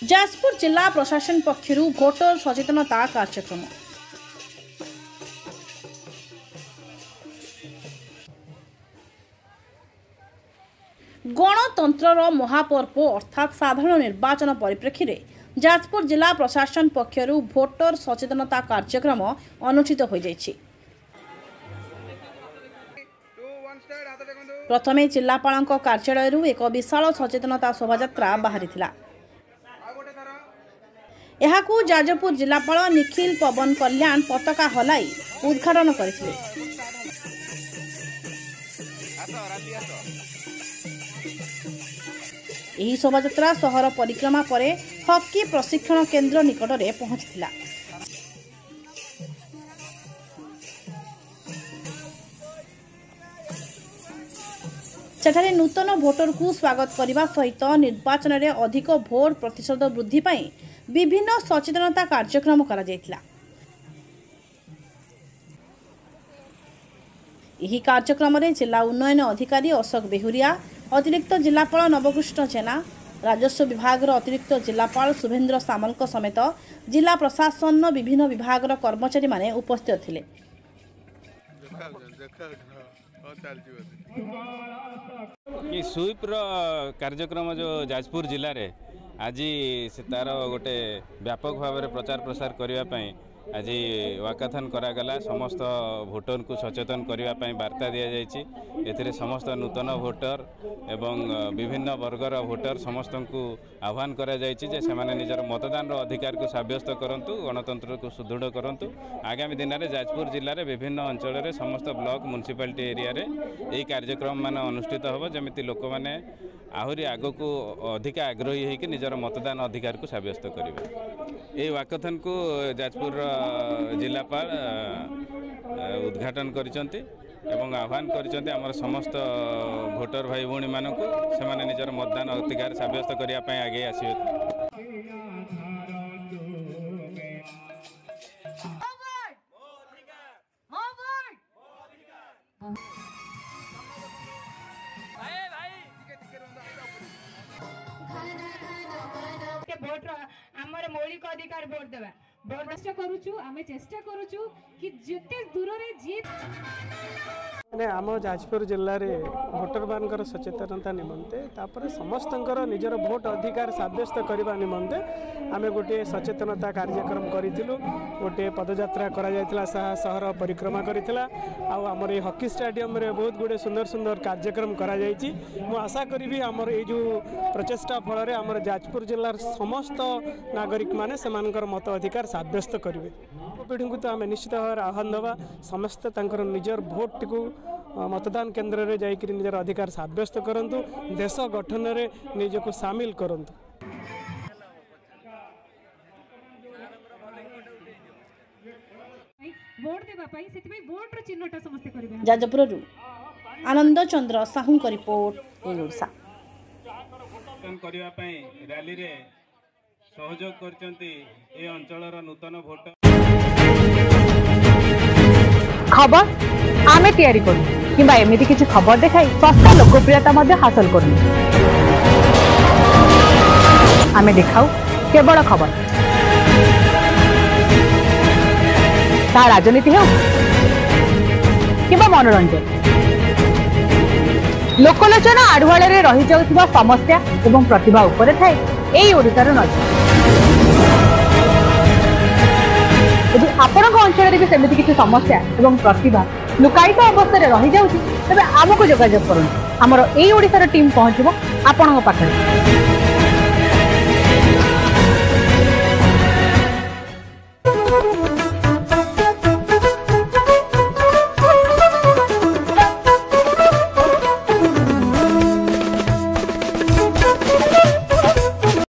जाजपुर जिला प्रशासन पक्षरु भोटर सचेतनता कार्यक्रम। गणतंत्र महापर्व अर्थात साधारण निर्वाचन परिप्रेक्षी में जाजपुर जिला प्रशासन पक्षरु भोटर सचेतनता कार्यक्रम अनुष्ठित हो जायछि। प्रथमे जिलापाल कार्यालय एक विशाल सचेतनता शोभायात्रा बाहरी यहाकू जाजपुर जिलापाल निखिल पवन कल्याण पताका हलाई उद्घाटन करथिले। एही शोभायात्रा शहर परिक्रमा पर हॉकी प्रशिक्षण केन्द्र निकट में पहुंचला। सेठारे नूतन भोटर को स्वागत करने सहित निर्वाचन में अधिक भोट प्रतिशत वृद्धि पाई विभिन्न सचेतनता कार्यक्रम करा जायतिला। एही कार्यक्रम में जिला उन्नयन अधिकारी अशोक बेहुरिया, अतिरिक्त जिलापाल नवकृष्ण जेना, राजस्व विभाग अतिरिक्त जिलापाल शुभेन्द्र सामल समेत जिला प्रशासन विभिन्न विभाग कर्मचारी माने उपस्थित थिले। स्वीप कार्यक्रम जो जाजपुर जिले में आज से तार गोटे व्यापक भाव में प्रचार प्रसार करने आज वाकाथन करागला। समस्त भोटर को सचेतन करने वार्ता दि जाए। समस्त नूतन भोटर एवं विभिन्न वर्गर भोटर समस्त को आह्वान करा जायछि से माने निजर मतदान अधिकार को साब्यस्त करंतु, गणतंत्र को सुदृढ़ करंतु। आगामी दिन में जाजपुर जिले में विभिन्न अंचल में समस्त ब्लॉक म्युनिसिपालिटी एरिया रे यही कार्यक्रम मान अनुष्ठित होब, जमिति लोक मैंने आहरी आग को अधिक आग्रही होकर निजर मतदान अधिकार को साब्यस्त करेंगे। ये वाकाथन को जाजपुर जिलापाल उद्घाटन करिसंती एवं आह्वान करिसंती आमर समस्त भोटर भाई भौणी मानक से माने निजर मतदान अधिकार साब्यस्त करिया पय आगे आसीबे। भोट आमर मौलिक अधिकार भोट देवा चेष्टा करूछु आमे चेष्टा करूछु कि जते दूर रे जीत ने आम जाजपुर जिले में भोटर मान सचेतनता निमंते तापर समस्त निजर भोट अधिकार साब्यस्त करने निमंते आम गोटे सचेतनता कार्यक्रम करूँ। गोटे पदयात्रा करा शहर परिक्रमा करथिला। आमर ये हॉकी स्टेडियम रे बहुत गुड़े सुंदर सुंदर कार्यक्रम करा जायछि। मु आशा करी आमर ये जो प्रचेष्टा फल रे आमर जाजपुर जिलार समस्त नागरिक माने सेमानकर मत अधिकार साब्यस्त करेंगे। पीढ़ी को तो आम निश्चित भाव आह्वान देवा समस्त निजर भोट को मतदान केन्द्र में जाकर निजर अधिकार साब्यस्त करंतु, देश गठन में निजको सामिल करंतु। जाजपुर आनंद चंद्र साहू का रिपोर्ट ओडिशा। रैली रे सहयोग करचंती ए अंचलर नूतन भोटर खबर आमे तैयारी करू किंबा एमिति किछि खबर देखाई सस्ता लोकप्रियता मध्ये हासिल करू। आमे देखाऊ केवल खबर, ता राजनीति हो किंबा मनोरंजन, लोकलोचना आढ़ुआल रे रही जाउथिबा समस्या एवं प्रतिभा उपरे थाए एई ओडिशार नजर। यदि आपण अंचल भी सेमती किसी समस्या एवं प्रतिभा लुकायित अवस्था रही जाउछि तेबे आमको जोगाजोग करूँ। आमर एई ओडिशार टीम पहुँचबो आपण पाखरे।